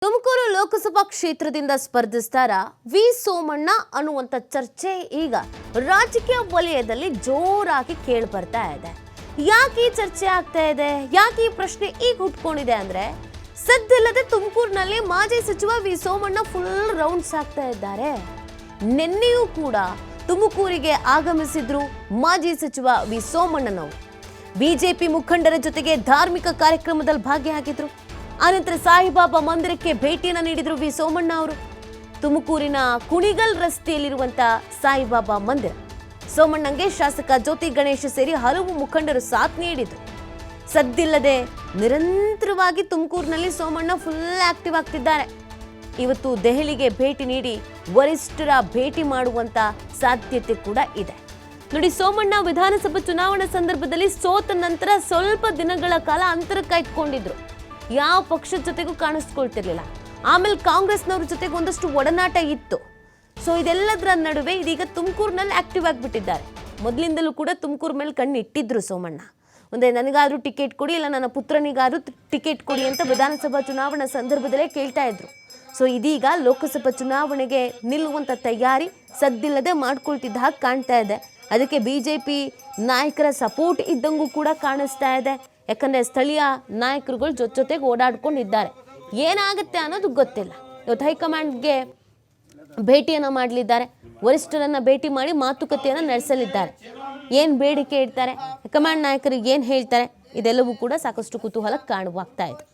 ತುಮಕೂರು ಲೋಕಸಭಾ ಕ್ಷೇತ್ರದಿಂದ ಸ್ಪರ್ಧಿಸ್ತಾರ ವಿ ಸೋಮಣ್ಣ ಅನ್ನುವಂತ ಚರ್ಚೆ ಈಗ ರಾಜಕೀಯ ವಲಯದಲ್ಲಿ ಜೋರಾಗಿ ಕೇಳಿ ಬರ್ತಾ ಇದೆ. ಯಾಕೆ ಈ ಚರ್ಚೆ ಆಗ್ತಾ ಇದೆ, ಯಾಕೆ ಈ ಪ್ರಶ್ನೆ ಈಗ ಹುಟ್ಕೊಂಡಿದೆ ಅಂದ್ರೆ, ಸದ್ದಿಲ್ಲದೆ ತುಮಕೂರಿನಲ್ಲಿ ಮಾಜಿ ಸಚಿವ ವಿ ಸೋಮಣ್ಣ ಫುಲ್ ರೌಂಡ್ಸ್ ಆಗ್ತಾ ಇದ್ದಾರೆ. ನಿನ್ನೆಯೂ ಕೂಡ ತುಮಕೂರಿಗೆ ಆಗಮಿಸಿದ್ರು ಮಾಜಿ ಸಚಿವ ವಿ ಸೋಮಣ್ಣನವರು. ಬಿಜೆಪಿ ಮುಖಂಡರ ಜೊತೆಗೆ ಧಾರ್ಮಿಕ ಕಾರ್ಯಕ್ರಮದಲ್ಲಿ ಭಾಗಿಯಾಗಿದ್ರು. ಆನಂತರ ಸಾಯಿಬಾಬಾ ಮಂದಿರಕ್ಕೆ ಭೇಟಿಯನ್ನು ನೀಡಿದ್ರು ವಿ ಸೋಮಣ್ಣ ಅವರು. ತುಮಕೂರಿನ ಕುಣಿಗಲ್ ರಸ್ತೆಯಲ್ಲಿರುವಂತ ಸಾಯಿಬಾಬಾ ಮಂದಿರ. ಸೋಮಣ್ಣಂಗೆ ಶಾಸಕ ಜ್ಯೋತಿ ಗಣೇಶ್ ಸೇರಿ ಹಲವು ಮುಖಂಡರು ಸಾಥ್ ನೀಡಿದ್ರು. ಸದ್ದಿಲ್ಲದೆ ನಿರಂತರವಾಗಿ ತುಮಕೂರಿನಲ್ಲಿ ಸೋಮಣ್ಣ ಫುಲ್ ಆಕ್ಟಿವ್ ಆಗ್ತಿದ್ದಾರೆ. ಇವತ್ತು ದೆಹಲಿಗೆ ಭೇಟಿ ನೀಡಿ ವರಿಷ್ಠರ ಭೇಟಿ ಮಾಡುವಂತ ಸಾಧ್ಯತೆ ಕೂಡ ಇದೆ. ನೋಡಿ, ಸೋಮಣ್ಣ ವಿಧಾನಸಭಾ ಚುನಾವಣಾ ಸಂದರ್ಭದಲ್ಲಿ ಸೋತ ನಂತರ ಸ್ವಲ್ಪ ದಿನಗಳ ಕಾಲ ಅಂತರ ಕಾಯ್ದುಕೊಂಡಿದ್ರು. ಯಾವ ಪಕ್ಷದ ಜೊತೆಗೂ ಕಾಣಿಸ್ಕೊಳ್ತಿರ್ಲಿಲ್ಲ. ಆಮೇಲೆ ಕಾಂಗ್ರೆಸ್ನವ್ರ ಜೊತೆಗೆ ಒಂದಷ್ಟು ಒಡನಾಟ ಇತ್ತು. ಸೊ ಇದೆಲ್ಲದರ ನಡುವೆ ಇದೀಗ ತುಮಕೂರಿನಲ್ಲಿ ಆಕ್ಟಿವ್ ಆಗಿಬಿಟ್ಟಿದ್ದಾರೆ. ಮೊದಲಿಂದಲೂ ಕೂಡ ತುಮಕೂರು ಮೇಲೆ ಕಣ್ಣು ಇಟ್ಟಿದ್ರು ಸೋಮಣ್ಣ. ಒಂದೇ ನನಗಾದ್ರೂ ಟಿಕೆಟ್ ಕೊಡಿ, ಇಲ್ಲ ನನ್ನ ಪುತ್ರನಿಗಾದ್ರೂ ಟಿಕೆಟ್ ಕೊಡಿ ಅಂತ ವಿಧಾನಸಭಾ ಚುನಾವಣಾ ಸಂದರ್ಭದಲ್ಲೇ ಕೇಳ್ತಾ ಇದ್ರು. ಸೊ ಇದೀಗ ಲೋಕಸಭಾ ಚುನಾವಣೆಗೆ ನಿಲ್ಲುವಂಥ ತಯಾರಿ ಸದ್ದಿಲ್ಲದೆ ಮಾಡ್ಕೊಳ್ತಿದ್ದ ಹಾಗೆ ಕಾಣ್ತಾ ಇದೆ. ಅದಕ್ಕೆ ಬಿಜೆಪಿ ನಾಯಕರ ಸಪೋರ್ಟ್ ಇದ್ದಂಗೂ ಕೂಡ ಕಾಣಿಸ್ತಾ ಇದೆ. ಯಾಕಂದರೆ ಸ್ಥಳೀಯ ನಾಯಕರುಗಳು ಜೊತೆಗೆ ಓಡಾಡ್ಕೊಂಡಿದ್ದಾರೆ. ಏನಾಗುತ್ತೆ ಅನ್ನೋದು ಗೊತ್ತಿಲ್ಲ. ಇವತ್ತು ಹೈಕಮಾಂಡ್ಗೆ ಭೇಟಿಯನ್ನು ಮಾಡಲಿದ್ದಾರೆ. ವರಿಷ್ಠರನ್ನು ಭೇಟಿ ಮಾಡಿ ಮಾತುಕತೆಯನ್ನು ನಡೆಸಲಿದ್ದಾರೆ. ಏನು ಬೇಡಿಕೆ ಇಡ್ತಾರೆ, ಹೈಕಮಾಂಡ್ ನಾಯಕರು ಏನು ಹೇಳ್ತಾರೆ, ಇದೆಲ್ಲವೂ ಕೂಡ ಸಾಕಷ್ಟು ಕುತೂಹಲ ಕಾಣುವಾಗ್ತಾ ಇದೆ.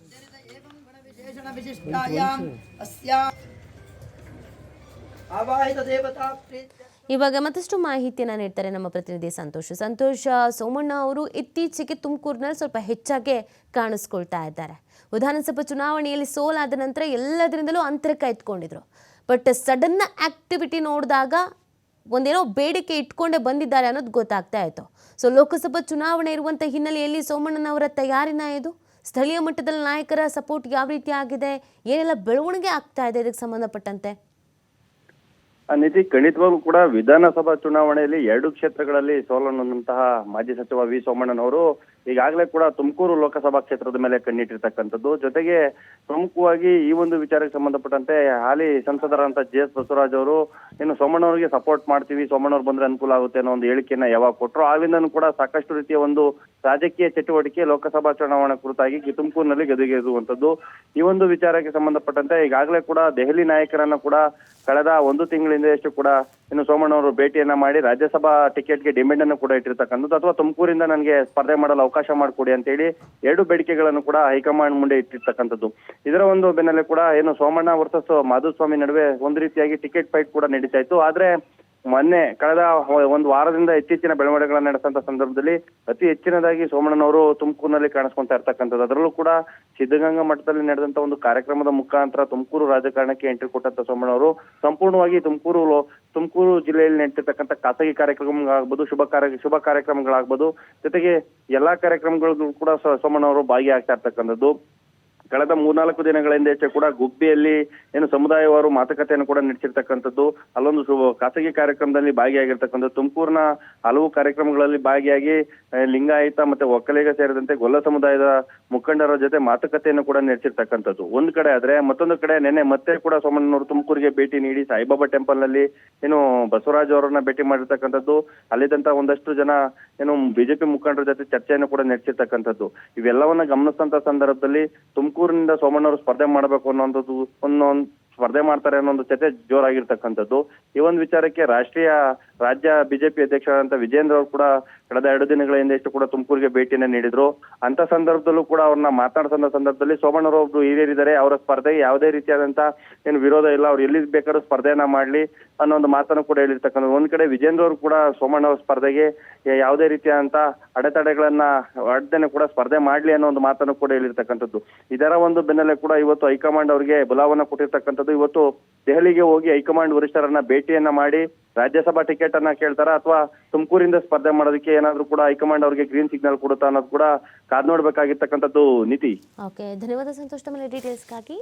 ಇವಾಗ ಮತ್ತಷ್ಟು ಮಾಹಿತಿಯನ್ನು ನೀಡ್ತಾರೆ ನಮ್ಮ ಪ್ರತಿನಿಧಿ ಸಂತೋಷ್. ಸೋಮಣ್ಣ ಅವರು ಇತ್ತೀಚೆಗೆ ತುಮಕೂರಿನಲ್ಲಿ ಸ್ವಲ್ಪ ಹೆಚ್ಚಾಗಿ ಕಾಣಿಸ್ಕೊಳ್ತಾ ಇದ್ದಾರೆ. ವಿಧಾನಸಭಾ ಚುನಾವಣೆಯಲ್ಲಿ ಸೋಲಾದ ನಂತರ ಎಲ್ಲದರಿಂದಲೂ ಅಂತರ ಕಾಯ್ದುಕೊಂಡಿದ್ರು. ಬಟ್ ಸಡನ್ ಆಕ್ಟಿವಿಟಿ ನೋಡಿದಾಗ ಒಂದೇನೋ ಬೇಡಿಕೆ ಇಟ್ಕೊಂಡೇ ಬಂದಿದ್ದಾರೆ ಅನ್ನೋದು ಗೊತ್ತಾಗ್ತಾ ಇತ್ತು. ಸೊ ಲೋಕಸಭಾ ಚುನಾವಣೆ ಇರುವಂಥ ಹಿನ್ನೆಲೆಯಲ್ಲಿ ಸೋಮಣ್ಣನವರ ತಯಾರಿನ ಇದು ಸ್ಥಳೀಯ ಮಟ್ಟದಲ್ಲಿ ನಾಯಕರ ಸಪೋರ್ಟ್ ಯಾವ ರೀತಿ ಆಗಿದೆ, ಏನೆಲ್ಲ ಬೆಳವಣಿಗೆ ಆಗ್ತಾ ಇದೆ ಇದಕ್ಕೆ ಸಂಬಂಧಪಟ್ಟಂತೆ? ನಿಧಿ, ಖಂಡಿತವಾಗ್ಲೂ ಕೂಡ ವಿಧಾನಸಭಾ ಚುನಾವಣೆಯಲ್ಲಿ 2 ಕ್ಷೇತ್ರಗಳಲ್ಲಿ ಸೋಲನ್ನಂತಹ ಮಾಜಿ ಸಚಿವ ವಿ ಸೋಮಣ್ಣನವರು ಈಗಾಗಲೇ ಕೂಡ ತುಮಕೂರು ಲೋಕಸಭಾ ಕ್ಷೇತ್ರದ ಮೇಲೆ ಕಣ್ಣಿಟ್ಟಿರ್ತಕ್ಕಂಥದ್ದು. ಜೊತೆಗೆ ಪ್ರಮುಖವಾಗಿ ಈ ಒಂದು ವಿಚಾರಕ್ಕೆ ಸಂಬಂಧಪಟ್ಟಂತೆ ಹಾಲಿ ಸಂಸದರಂತ JS ಬಸವರಾಜ್ ಅವರು ಇನ್ನು ಸೋಮಣ್ಣವರಿಗೆ ಸಪೋರ್ಟ್ ಮಾಡ್ತೀವಿ, ಸೋಮಣ್ಣವ್ರು ಬಂದ್ರೆ ಅನುಕೂಲ ಆಗುತ್ತೆ ಅನ್ನೋ ಒಂದು ಹೇಳಿಕೆಯನ್ನ ಯಾವಾಗ ಕೊಟ್ಟರು, ಆಗಿಂದನೂ ಕೂಡ ಸಾಕಷ್ಟು ರೀತಿಯ ಒಂದು ರಾಜಕೀಯ ಚಟುವಟಿಕೆ ಲೋಕಸಭಾ ಚುನಾವಣೆ ಕುರಿತಾಗಿ ತುಮಕೂರಿನಲ್ಲಿ ಗದಗಿರುವಂತದ್ದು. ಈ ಒಂದು ವಿಚಾರಕ್ಕೆ ಸಂಬಂಧಪಟ್ಟಂತೆ ಈಗಾಗಲೇ ಕೂಡ ದೆಹಲಿ ನಾಯಕರನ್ನ ಕೂಡ ಕಳೆದ 1 ತಿಂಗಳಿಂದಷ್ಟು ಕೂಡ ಇನ್ನು ಸೋಮಣ್ಣವರು ಭೇಟಿಯನ್ನ ಮಾಡಿ ರಾಜ್ಯಸಭಾ ಟಿಕೆಟ್ಗೆ ಡಿಮ್ಯಾಂಡ್ ಅನ್ನು ಕೂಡ ಇಟ್ಟಿರ್ತಕ್ಕಂಥದ್ದು, ಅಥವಾ ತುಮಕೂರಿಂದ ನನಗೆ ಸ್ಪರ್ಧೆ ಮಾಡಲು ಅವಕಾಶ ಮಾಡಿಕೊಡಿ ಅಂತ ಹೇಳಿ 2 ಬೇಡಿಕೆಗಳನ್ನು ಕೂಡ ಹೈಕಮಾಂಡ್ ಮುಂದೆ ಇಟ್ಟಿರ್ತಕ್ಕಂಥದ್ದು. ಇದರ ಒಂದು ಬೆನ್ನಲ್ಲೇ ಕೂಡ ಏನು ಸೋಮಣ್ಣ ವರ್ಸಸ್ ಮಾಧುಸ್ವಾಮಿ ನಡುವೆ ಒಂದು ರೀತಿಯಾಗಿ ಟಿಕೆಟ್ ಫೈಟ್ ಕೂಡ ನಡೀತಾ ಇತ್ತು. ಆದ್ರೆ ಮೊನ್ನೆ ಕಳೆದ 1 ವಾರದಿಂದ ಇತ್ತೀಚಿನ ಬೆಳವಣಿಗೆಗಳನ್ನ ನಡೆಸಂತ ಸಂದರ್ಭದಲ್ಲಿ ಅತಿ ಹೆಚ್ಚಿನದಾಗಿ ಸೋಮಣ್ಣನವರು ತುಮಕೂರಿನಲ್ಲಿ ಕಾಣಿಸ್ಕೊಂತಾ ಇರ್ತಕ್ಕಂಥದ್ದು. ಅದರಲ್ಲೂ ಕೂಡ ಸಿದ್ಧಗಂಗಾ ಮಠದಲ್ಲಿ ನಡೆದಂತ ಒಂದು ಕಾರ್ಯಕ್ರಮದ ಮುಖಾಂತರ ತುಮಕೂರು ರಾಜಕಾರಣಕ್ಕೆ ಎಂಟ್ರಿ ಕೊಟ್ಟಂತ ಸೋಮಣ್ಣವರು ಸಂಪೂರ್ಣವಾಗಿ ತುಮಕೂರು ಜಿಲ್ಲೆಯಲ್ಲಿ ನಡೆತಿರ್ತಕ್ಕಂಥ ಖಾಸಗಿ ಕಾರ್ಯಕ್ರಮಗಳಾಗ್ಬೋದು, ಶುಭ ಕಾರ್ಯಕ್ರಮಗಳಾಗ್ಬೋದು, ಜೊತೆಗೆ ಎಲ್ಲಾ ಕಾರ್ಯಕ್ರಮಗಳಿಗೂ ಕೂಡ ಸೋಮಣ್ಣವರು ಭಾಗಿಯಾಗ್ತಾ ಇರ್ತಕ್ಕಂಥದ್ದು. ಕಳೆದ 3-4 ದಿನಗಳ ಹಿಂದೆ ಕೂಡ ಗುಬ್ಬಿಯಲ್ಲಿ ಏನು ಸಮುದಾಯವಾರು ಮಾತುಕತೆಯನ್ನು ಕೂಡ ನಡೆಸಿರ್ತಕ್ಕಂಥದ್ದು, ಅಲ್ಲೊಂದು ಖಾಸಗಿ ಕಾರ್ಯಕ್ರಮದಲ್ಲಿ ಭಾಗಿಯಾಗಿರ್ತಕ್ಕಂಥದ್ದು. ತುಮಕೂರಿನ ಹಲವು ಕಾರ್ಯಕ್ರಮಗಳಲ್ಲಿ ಭಾಗಿಯಾಗಿ ಲಿಂಗಾಯತ ಮತ್ತೆ ಒಕ್ಕಲಿಗ ಸೇರಿದಂತೆ ಗೊಲ್ಲ ಸಮುದಾಯದ ಮುಖಂಡರ ಜೊತೆ ಮಾತುಕತೆಯನ್ನು ಕೂಡ ನಡೆಸಿರ್ತಕ್ಕಂಥದ್ದು ಒಂದು ಕಡೆ. ಆದ್ರೆ ಮತ್ತೊಂದು ಕಡೆ ನಿನ್ನೆ ಮತ್ತೆ ಕೂಡ ಸೋಮಣ್ಣನವರು ತುಮಕೂರಿಗೆ ಭೇಟಿ ನೀಡಿ ಸಾಯಿಬಾಬಾ ಟೆಂಪಲ್ ನಲ್ಲಿ ಏನು ಬಸವರಾಜ್ ಅವರನ್ನ ಭೇಟಿ ಮಾಡಿರ್ತಕ್ಕಂಥದ್ದು, ಅಲ್ಲಿದ್ದಂತ ಒಂದಷ್ಟು ಜನ ಏನು ಬಿಜೆಪಿ ಮುಖಂಡರ ಜೊತೆ ಚರ್ಚೆಯನ್ನು ಕೂಡ ನಡೆಸಿರ್ತಕ್ಕಂಥದ್ದು. ಇವೆಲ್ಲವನ್ನ ಗಮನಿಸಿದಂತ ಸಂದರ್ಭದಲ್ಲಿ ತುಮಕೂರಿನಿಂದ ಸೋಮಣ್ಣವರು ಸ್ಪರ್ಧೆ ಮಾಡಬೇಕು ಅನ್ನೋದು ಸ್ಪರ್ಧೆ ಮಾಡ್ತಾರೆ ಅನ್ನೋ ಒಂದು ಚರ್ಚೆ ಜೋರಾಗಿರ್ತಕ್ಕಂಥದ್ದು. ಈ ಒಂದು ವಿಚಾರಕ್ಕೆ ರಾಜ್ಯ ಬಿಜೆಪಿ ಅಧ್ಯಕ್ಷರಾದಂತ ವಿಜೇಂದ್ರ ಅವರು ಕೂಡ ಕಳೆದ 2 ದಿನಗಳ ಹಿಂದೆ ಕೂಡ ತುಮಕೂರಿಗೆ ಭೇಟಿಯನ್ನು ನೀಡಿದ್ರು. ಅಂತ ಸಂದರ್ಭದಲ್ಲೂ ಕೂಡ ಅವ್ರನ್ನ ಮಾತನಾಡಿಸೋ ಸಂದರ್ಭದಲ್ಲಿ ಸೋಮಣ್ಣವರು ಒಬ್ರು ಹಿರಿಯರಿದ್ದಾರೆ, ಅವರ ಸ್ಪರ್ಧೆಗೆ ಯಾವುದೇ ರೀತಿಯಾದಂತ ಏನು ವಿರೋಧ ಇಲ್ಲ, ಅವ್ರು ಎಲ್ಲಿ ಬೇಕಾದ್ರೂ ಸ್ಪರ್ಧೆಯನ್ನ ಮಾಡ್ಲಿ ಅನ್ನೋ ಒಂದು ಮಾತನ್ನು ಕೂಡ ಹೇಳಿರ್ತಕ್ಕಂಥದ್ದು. ಒಂದ್ ಕಡೆ ವಿಜೇಂದ್ರ ಅವರು ಕೂಡ ಸೋಮಣ್ಣವ್ರ ಸ್ಪರ್ಧೆಗೆ ಯಾವುದೇ ರೀತಿಯಾದಂತ ಅಡೆತಡೆಗಳನ್ನ ಕೂಡ ಸ್ಪರ್ಧೆ ಮಾಡ್ಲಿ ಅನ್ನೋ ಒಂದು ಮಾತನ್ನು ಕೂಡ ಹೇಳಿರ್ತಕ್ಕಂಥದ್ದು. ಇದರ ಒಂದು ಬೆನ್ನಲ್ಲೇ ಕೂಡ ಇವತ್ತು ಹೈಕಮಾಂಡ್ ಅವರಿಗೆ ಬಲಾವನ್ನ ಕೊಟ್ಟಿರ್ತಕ್ಕಂಥದ್ದು. ಇವತ್ತು ದೆಹಲಿಗೆ ಹೋಗಿ ಹೈಕಮಾಂಡ್ ವರಿಷ್ಠರನ್ನ ಭೇಟಿಯನ್ನ ಮಾಡಿ ರಾಜ್ಯಸಭಾ ಟಿಕೆಟ್ ಅನ್ನ ಕೇಳ್ತಾರ ಅಥವಾ ತುಮಕೂರಿಂದ ಸ್ಪರ್ಧೆ ಮಾಡೋದಕ್ಕೆ ಏನಾದ್ರೂ ಕೂಡ ಹೈಕಮಾಂಡ್ ಅವರಿಗೆ ಗ್ರೀನ್ ಸಿಗ್ನಲ್ ಕೊಡುತ್ತಾ ಅನ್ನೋದು ಕೂಡ ಕಾದ್ ನೋಡ್ಬೇಕಾಗಿರ್ತಕ್ಕಂಥದ್ದು. ನೀತಿ. ಓಕೆ, ಧನ್ಯವಾದ ಸಂತೋಷ್, ತಮ್ಮ ಡೀಟೇಲ್ಸ್ಗಾಗಿ.